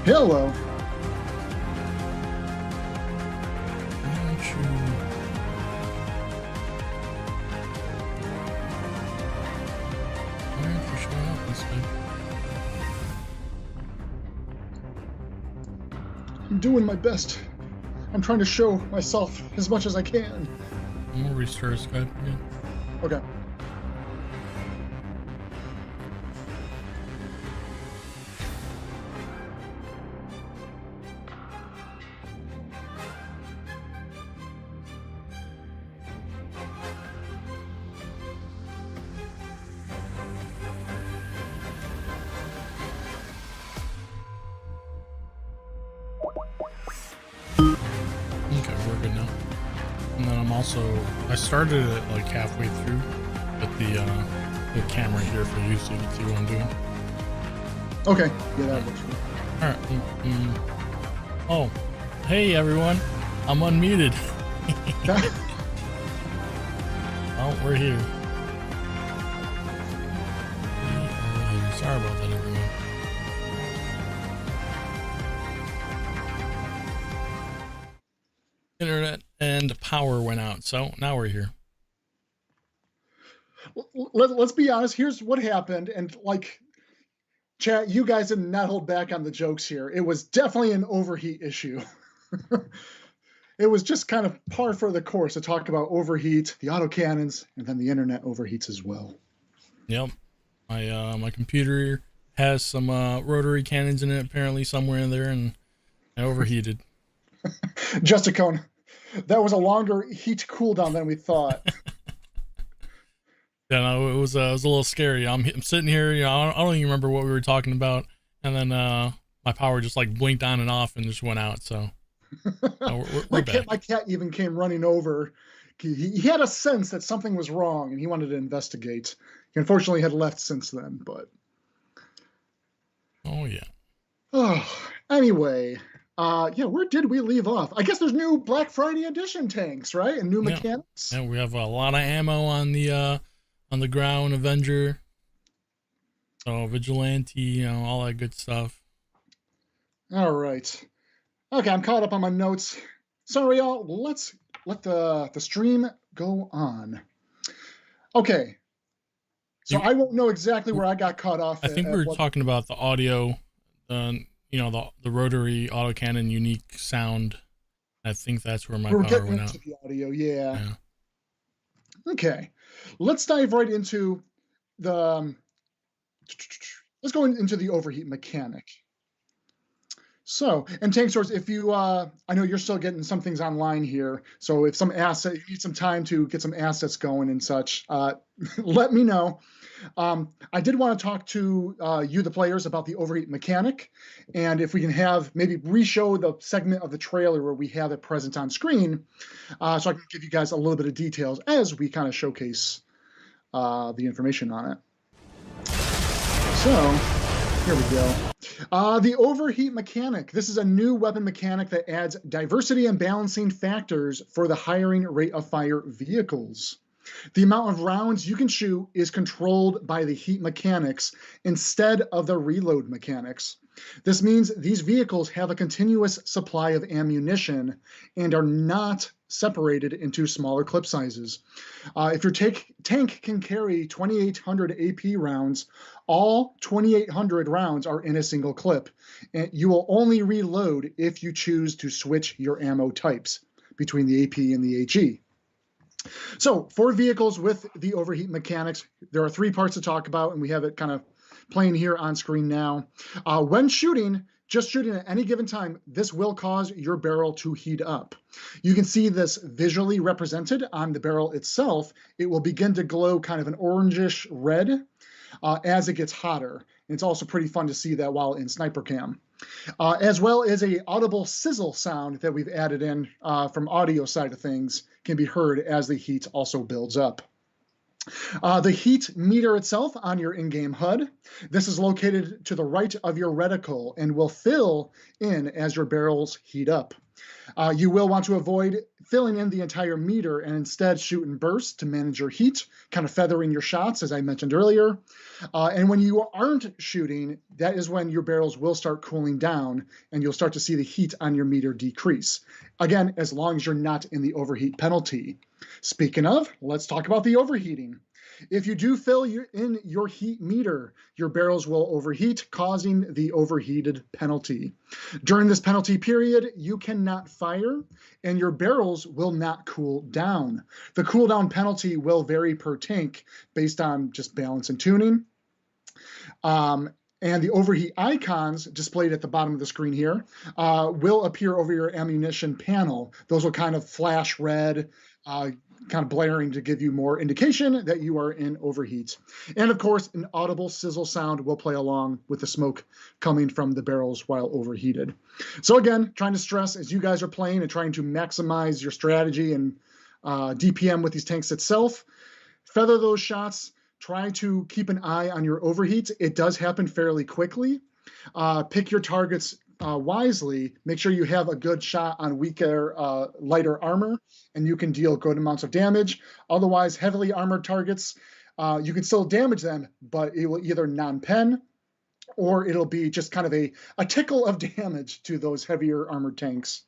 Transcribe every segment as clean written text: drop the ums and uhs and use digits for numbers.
Hello. Why don't you... Why aren't you showing up this way? I'm doing my best. I'm trying to show myself as much as I can. I'm gonna restart Skype again. Okay. Okay, we're good now. And then I started it like halfway through with the camera here for you so you can see what I'm doing. Okay. Yeah, that works. Alright. Oh, hey everyone. I'm unmuted. Oh, we're here. Sorry about that, everyone. Internet and power went out, so now we're here. Let's be honest. Here's what happened, and like, chat, you guys did not hold back on the jokes here. It was definitely an overheat issue. It was just kind of par for the course to talk about overheat, the autocannons, and then the internet overheats as well. Yep, my computer has some rotary cannons in it apparently somewhere in there, and I overheated. Justicone, that was a longer heat cooldown than we thought. Yeah, no, it was a little scary. I'm sitting here, you know, I don't even remember what we were talking about, and then my power just like blinked on and off and just went out. So we're back. My cat even came running over. He had a sense that something was wrong, and he wanted to investigate. He unfortunately had left since then, but. Oh yeah. Oh, anyway. Yeah, where did we leave off? I guess there's new Black Friday edition tanks, right? And new mechanics. Yeah, we have a lot of ammo on the ground Avenger. So Vigilante, you know, all that good stuff. All right. Okay, I'm caught up on my notes. Sorry, y'all. Let's let the stream go on. Okay. So I won't know exactly where I got caught off. I think we were talking about the audio, you know, the rotary autocannon unique sound. I think that's where my power went out. The audio, yeah. Okay, let's dive right into the. Let's go into the overheat mechanic. So, and Tankz0rz, if you, I know you're still getting some things online here. So if some asset, you need some time to get some assets going and such, let me know. I did want to talk to you, the players, about the overheat mechanic, and if we can have maybe re-show the segment of the trailer where we have it present on screen, so I can give you guys a little bit of details as we kind of showcase the information on it. So here we go. The overheat mechanic. This is a new weapon mechanic that adds diversity and balancing factors for the hiring rate of fire vehicles. The amount of rounds you can shoot is controlled by the heat mechanics instead of the reload mechanics. This means these vehicles have a continuous supply of ammunition and are not separated into smaller clip sizes. If your tank can carry 2,800 AP rounds, all 2,800 rounds are in a single clip, and you will only reload if you choose to switch your ammo types between the AP and the HE. So for vehicles with the overheat mechanics, there are three parts to talk about, and we have it kind of playing here on screen now. When shooting, just shooting at any given time, this will cause your barrel to heat up. You can see this visually represented on the barrel itself. It will begin to glow kind of an orangish red as it gets hotter. And it's also pretty fun to see that while in sniper cam. As well as a audible sizzle sound that we've added in from audio side of things can be heard as the heat also builds up. The heat meter itself on your in-game HUD. This is located to the right of your reticle and will fill in as your barrels heat up. You will want to avoid filling in the entire meter and instead shoot in bursts to manage your heat, kind of feathering your shots, as I mentioned earlier. And when you aren't shooting, that is when your barrels will start cooling down and you'll start to see the heat on your meter decrease. Again, as long as you're not in the overheat penalty. Speaking of, let's talk about the overheating. If you do fill in your heat meter, your barrels will overheat, causing the overheated penalty. During this penalty period, you cannot fire, and your barrels will not cool down. The cooldown penalty will vary per tank based on just balance and tuning. And the overheat icons displayed at the bottom of the screen here will appear over your ammunition panel. Those will kind of flash red, kind of blaring to give you more indication that you are in overheat. And of course, an audible sizzle sound will play along with the smoke coming from the barrels while overheated. So again, trying to stress as you guys are playing and trying to maximize your strategy and DPM with these tanks itself, feather those shots. Try to keep an eye on your overheat. It does happen fairly quickly. Pick your targets wisely. Make sure you have a good shot on weaker, lighter armor, and you can deal good amounts of damage. Otherwise, heavily armored targets, you can still damage them, but it will either non-pen or it'll be just kind of a tickle of damage to those heavier armored tanks.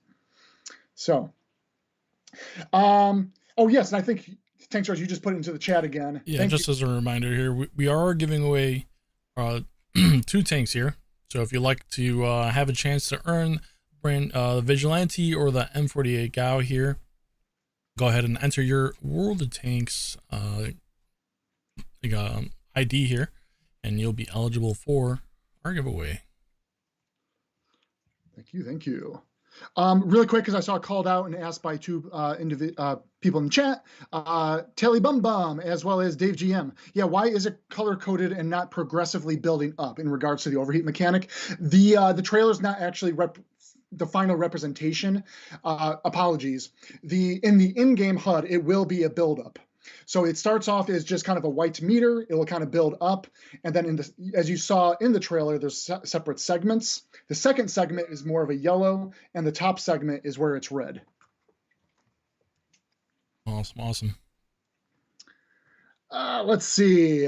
So, oh yes, and I think Tankz0rz, you just put it into the chat again. Yeah, just as a reminder here, we are giving away 2 tanks here. So if you'd like to have a chance to earn the Vigilante or the M48 Gao here, go ahead and enter your World of Tanks ID here, and you'll be eligible for our giveaway. Thank you, thank you. Really quick, because I saw called out and asked by 2 people in the chat, Telly Bum Bum, as well as Dave GM. Yeah, why is it color-coded and not progressively building up in regards to the overheat mechanic? The trailer's not actually the final representation. Apologies. In the in-game HUD, it will be a build-up. So it starts off as just kind of a white meter. It will kind of build up. And then as you saw in the trailer, there's separate segments. The second segment is more of a yellow, and the top segment is where it's red. Awesome. Let's see.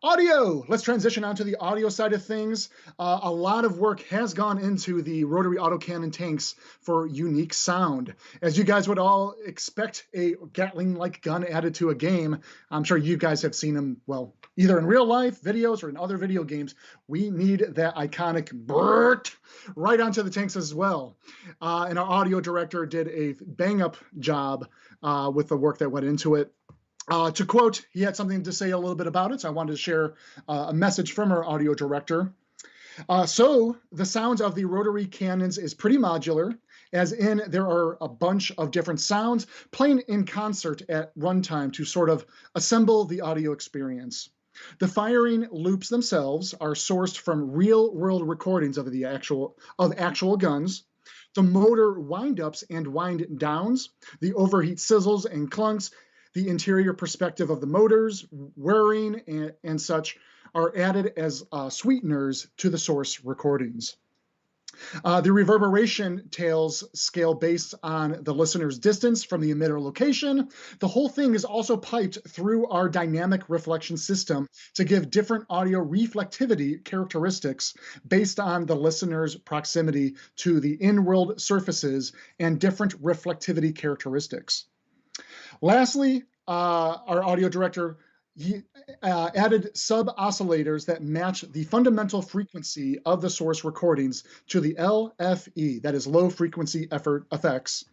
Audio. Let's transition onto the audio side of things. A lot of work has gone into the rotary autocannon tanks for unique sound. As you guys would all expect a Gatling-like gun added to a game, I'm sure you guys have seen them, well, either in real life, videos, or in other video games. We need that iconic BRRT right onto the tanks as well. And our audio director did a bang-up job with the work that went into it. To quote, he had something to say a little bit about it, so I wanted to share a message from our audio director. So the sounds of the rotary cannons is pretty modular, as in there are a bunch of different sounds playing in concert at runtime to sort of assemble the audio experience. The firing loops themselves are sourced from real-world recordings of actual guns. The motor wind-ups and wind-downs, the overheat sizzles and clunks, the interior perspective of the motors, whirring, and such are added as sweeteners to the source recordings. The reverberation tails scale based on the listener's distance from the emitter location. The whole thing is also piped through our dynamic reflection system to give different audio reflectivity characteristics based on the listener's proximity to the in-world surfaces and different reflectivity characteristics. Lastly, our audio director added sub-oscillators that match the fundamental frequency of the source recordings to the LFE, that is low frequency effects,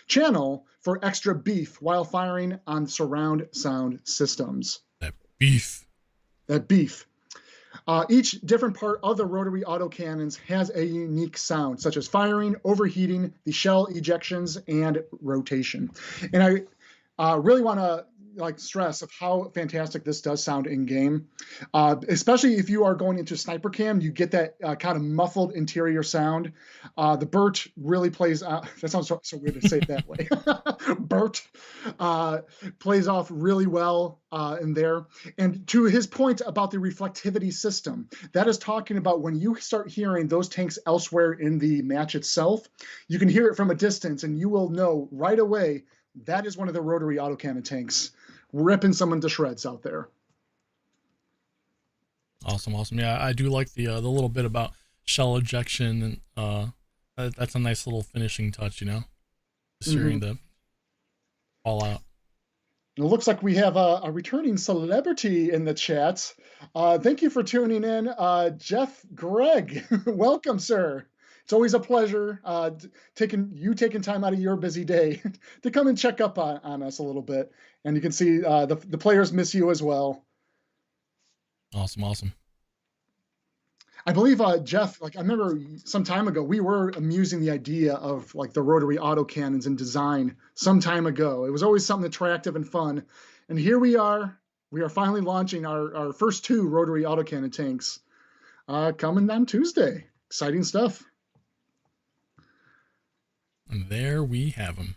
channel for extra beef while firing on surround sound systems. That beef. Each different part of the rotary autocannons has a unique sound, such as firing, overheating, the shell ejections, and rotation. And I really want to like stress of how fantastic this does sound in game, especially if you are going into sniper cam. You get that kind of muffled interior sound. The Burt really plays. That sounds so weird to say it that way. Burt plays off really well in there. And to his point about the reflectivity system, that is talking about when you start hearing those tanks elsewhere in the match itself, you can hear it from a distance, and you will know right away that is one of the rotary autocannon tanks ripping someone to shreds out there. Awesome. Yeah, I do like the little bit about shell ejection, and that's a nice little finishing touch, searing the all out. It looks like we have a returning celebrity in the chat. Thank you for tuning in, Jeff Gregg. Welcome, sir. It's always a pleasure taking time out of your busy day to come and check up on us a little bit. And you can see the players miss you as well. Awesome. I believe, Jeff, I remember some time ago, we were amusing the idea of the rotary autocannons in design some time ago. It was always something attractive and fun. And here we are. We are finally launching our first 2 rotary autocannon tanks coming on Tuesday. Exciting stuff. And there we have them.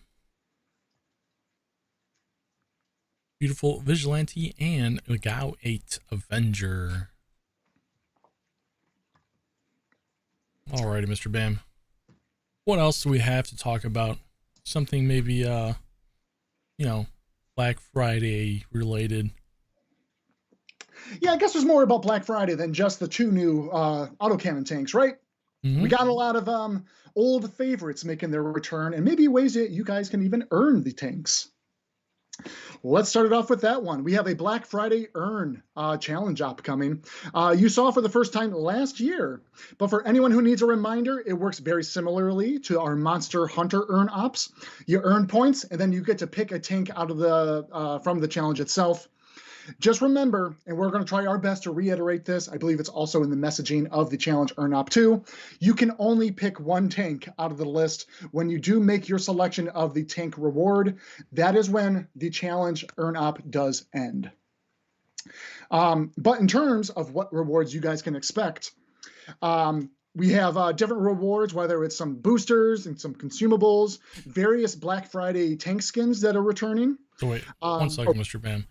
Beautiful Vigilante and WoT Avenger. Alrighty, Mr. Bam. What else do we have to talk about? Something maybe, Black Friday related. Yeah, I guess there's more about Black Friday than just the 2 new autocannon tanks, right? Mm-hmm. We got a lot of old favorites making their return, and maybe ways that you guys can even earn the tanks. Let's start it off with that one. We have a Black Friday Earn challenge upcoming. You saw for the first time last year, but for anyone who needs a reminder, it works very similarly to our Monster Hunter Earn ops. You earn points, and then you get to pick a tank out of from the challenge itself. Just remember, and we're going to try our best to reiterate this, I believe it's also in the messaging of the challenge Earn Op 2, you can only pick one tank out of the list when you do make your selection of the tank reward. That is when the challenge Earn Op does end. But in terms of what rewards you guys can expect, we have different rewards, whether it's some boosters and some consumables, various Black Friday tank skins that are returning. So wait, 1 second, Mr. Bam.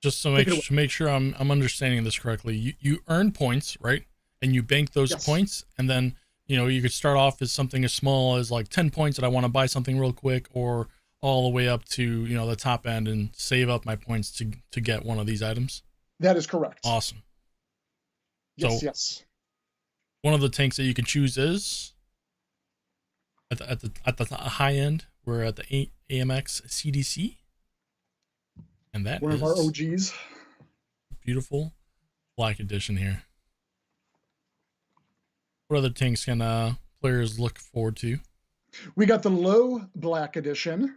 Just to make sure I'm understanding this correctly, you earn points, right? And you bank those points, and then you could start off as something as small as 10 points that I want to buy something real quick, or all the way up to the top end and save up my points to get one of these items. That is correct. Awesome. Yes. One of the tanks that you can choose is at the high end. We're at the AMX CDC. And that one of our OGs. Beautiful Black Edition here. What other tanks can players look forward to? We got the Low Black Edition.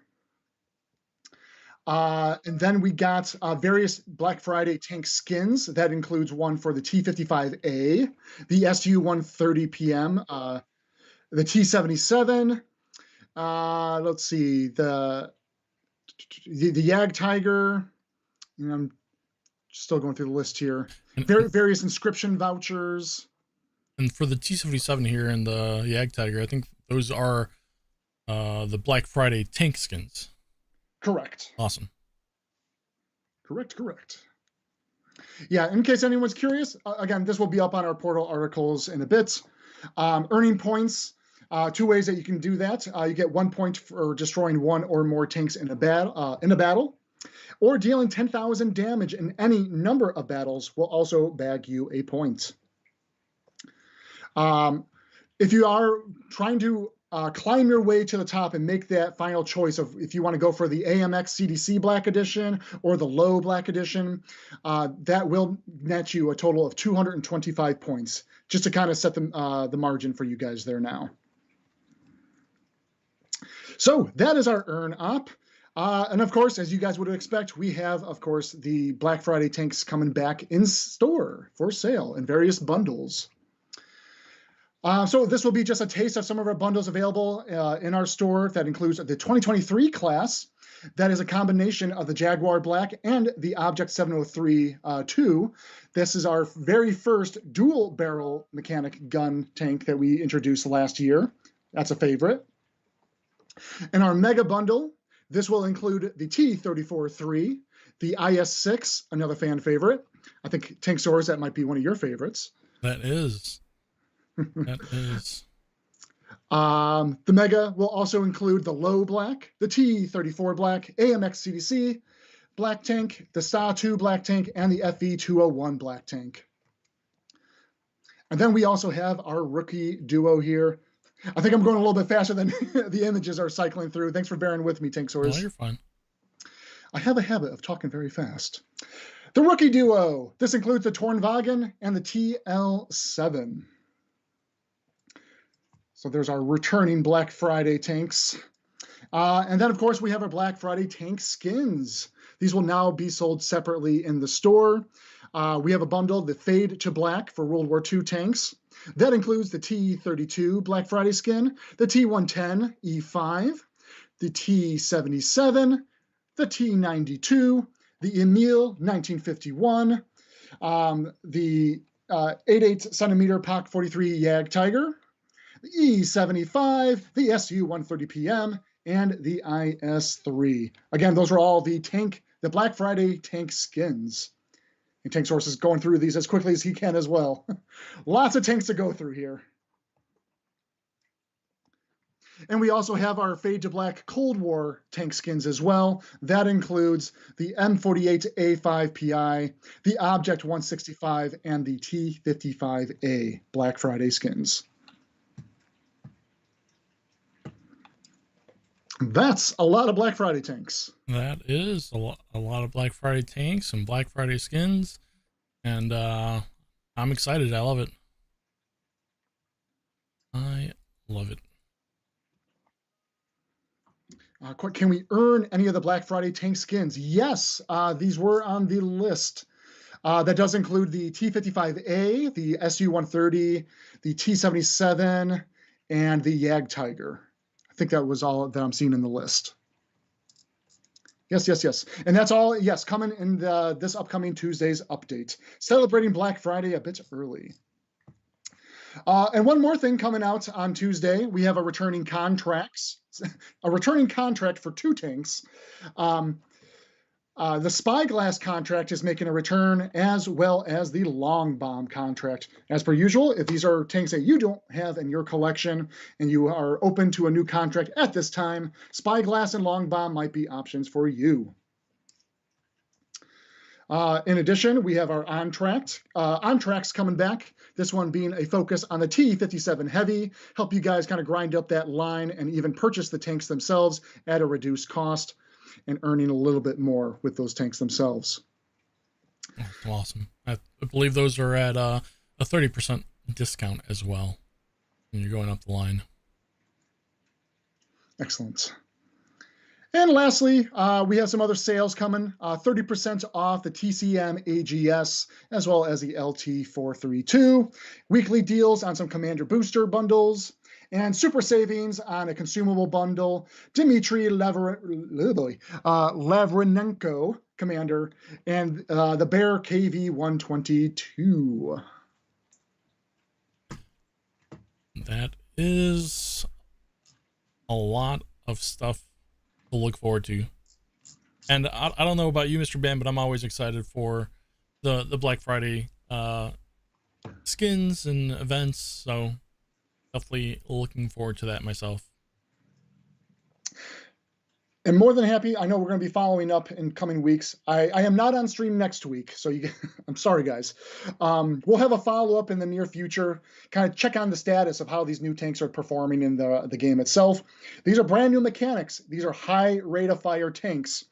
And then we got various Black Friday tank skins. That includes one for the T55A, the SU-130 PM, the T-77. Let's see, the Yag Tiger, and I'm still going through the list here. Various inscription vouchers. And for the T-77 here and the Yag Tiger, I think those are the Black Friday tank skins. Correct. Awesome. Correct. Yeah, in case anyone's curious, again, this will be up on our portal articles in a bit. Earning points. 2 ways that you can do that. You get 1 point for destroying 1 or more tanks in a battle, or dealing 10,000 damage in any number of battles will also bag you a point. If you are trying to climb your way to the top and make that final choice of if you want to go for the AMX CDC Black Edition or the Low Black Edition, that will net you a total of 225 points, just to kind of set the margin for you guys there now. So that is our Earn Op. And of course, as you guys would expect, we have, of course, the Black Friday tanks coming back in store for sale in various bundles. So this will be just a taste of some of our bundles available in our store. That includes the 2023 class. That is a combination of the Jaguar Black and the Object 703 2. This is our very first dual barrel mechanic gun tank that we introduced last year. That's a favorite. In our mega bundle, this will include the T-34-3, the IS-6, another fan favorite. I think Tankz0rz, that might be one of your favorites. That is. That is. The Mega will also include the Low Black, the T-34 Black, AMX CDC Black Tank, the SA-2 Black Tank, and the FV201 Black Tank. And then we also have our rookie duo here. I think I'm going a little bit faster than the images are cycling through. Thanks for bearing with me, Tankz0rz. No, you're fine. I have a habit of talking very fast. The rookie duo. This includes the Tornwagen and the TL7. So there's our returning Black Friday tanks. And then, of course, we have our Black Friday tank skins. These will now be sold separately in the store. We have a bundle, the Fade to Black for World War II tanks. That includes the T-32 Black Friday skin, the T-110 E5, the T-77, the T-92, the Emile 1951, the 88 centimeter POC 43 YAG Tiger, the E75, the SU-130PM, and the IS-3. Again, those are all the Black Friday tank skins. And Tankz0rz is going through these as quickly as he can as well. Lots of tanks to go through here. And we also have our Fade to Black Cold War tank skins as well. That includes the M48A5PI, the Object 165, and the T55A Black Friday skins. That's a lot of Black Friday tanks. That is a lot of Black Friday tanks and Black Friday skins. And I'm excited. I love it. I love it. Can we earn any of the Black Friday tank skins? Yes, these were on the list. That does include the T55A, the SU-130, the T-77, and the YAG Tiger. I think that was all that I'm seeing in the list. Yes. And that's all, yes, coming in this upcoming Tuesday's update. Celebrating Black Friday a bit early. And one more thing coming out on Tuesday, we have a returning contract for 2 tanks. The Spyglass contract is making a return, as well as the Long Bomb contract. As per usual, if these are tanks that you don't have in your collection and you are open to a new contract at this time, Spyglass and Long Bomb might be options for you. In addition, we have our on-tracks coming back. This one being a focus on the T-57 Heavy, help you guys kind of grind up that line and even purchase the tanks themselves at a reduced cost and earning a little bit more with those tanks themselves. Awesome. I believe those are at a 30% discount as well when you're going up the line. Excellent. And lastly, we have some other sales coming. 30% off the TCM AGS, as well as the LT432. Weekly deals on some Commander Booster bundles. And super savings on a consumable bundle. Dmitry Lavrenenko, Commander, and the Bear KV-122. That is a lot of stuff to look forward to. And I don't know about you, Mr. Ben, but I'm always excited for the Black Friday skins and events. So definitely looking forward to that myself. And more than happy, I know we're going to be following up in coming weeks. I am not on stream next week, so I'm sorry, guys. We'll have a follow-up in the near future, kind of check on the status of how these new tanks are performing in the game itself. These are brand new mechanics. These are high rate of fire tanks.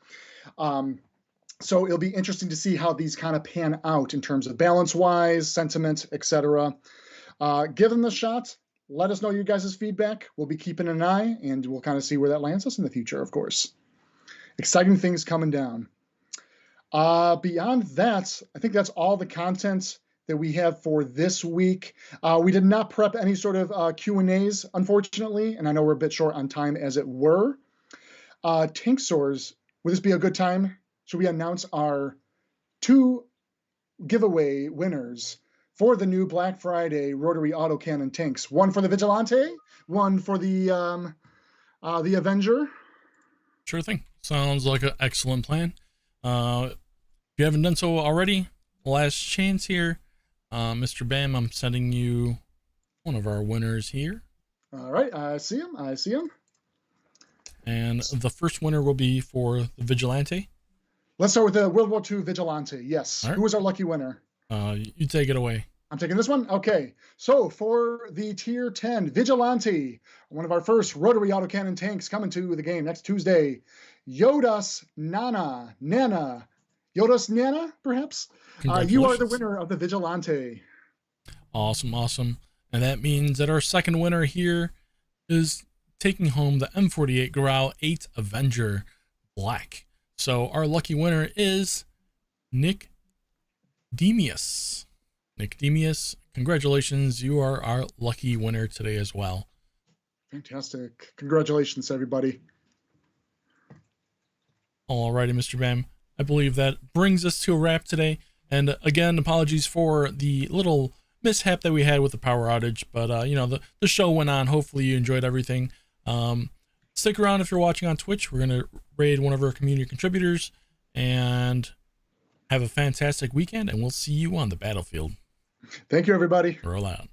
So it'll be interesting to see how these kind of pan out in terms of balance-wise, sentiment, etc. Give them the shot. Let us know your guys' feedback. We'll be keeping an eye, and we'll kind of see where that lands us in the future, of course. Exciting things coming down. Beyond that, I think that's all the content that we have for this week. We did not prep any sort of Q&As, unfortunately, and I know we're a bit short on time as it were. Tankz0rz, would this be a good time? Should we announce our 2 giveaway winners for the new Black Friday rotary autocannon tanks? One for the Vigilante, one for the Avenger. Sure thing. Sounds like an excellent plan. If you haven't done so already, last chance here. Mr. Bam, I'm sending you one of our winners here. All right, I see him. And the first winner will be for the Vigilante. Let's start with the World War II Vigilante. Yes. Right. Who was our lucky winner? You take it away. I'm taking this one? Okay. So for the Tier 10 Vigilante, one of our first rotary autocannon tanks coming to the game next Tuesday, Yodas Nana, perhaps? You are the winner of the Vigilante. Awesome. And that means that our second winner here is taking home the M48 Growl 8 Avenger Black. So our lucky winner is Nick Demius. Nick Demius, congratulations. You are our lucky winner today as well. Fantastic. Congratulations, everybody. Alrighty, Mr. Bam. I believe that brings us to a wrap today. And again, apologies for the little mishap that we had with the power outage. But, the show went on. Hopefully you enjoyed everything. Stick around if you're watching on Twitch. We're going to raid one of our community contributors. And have a fantastic weekend. And we'll see you on the battlefield. Thank you, everybody. Roll out.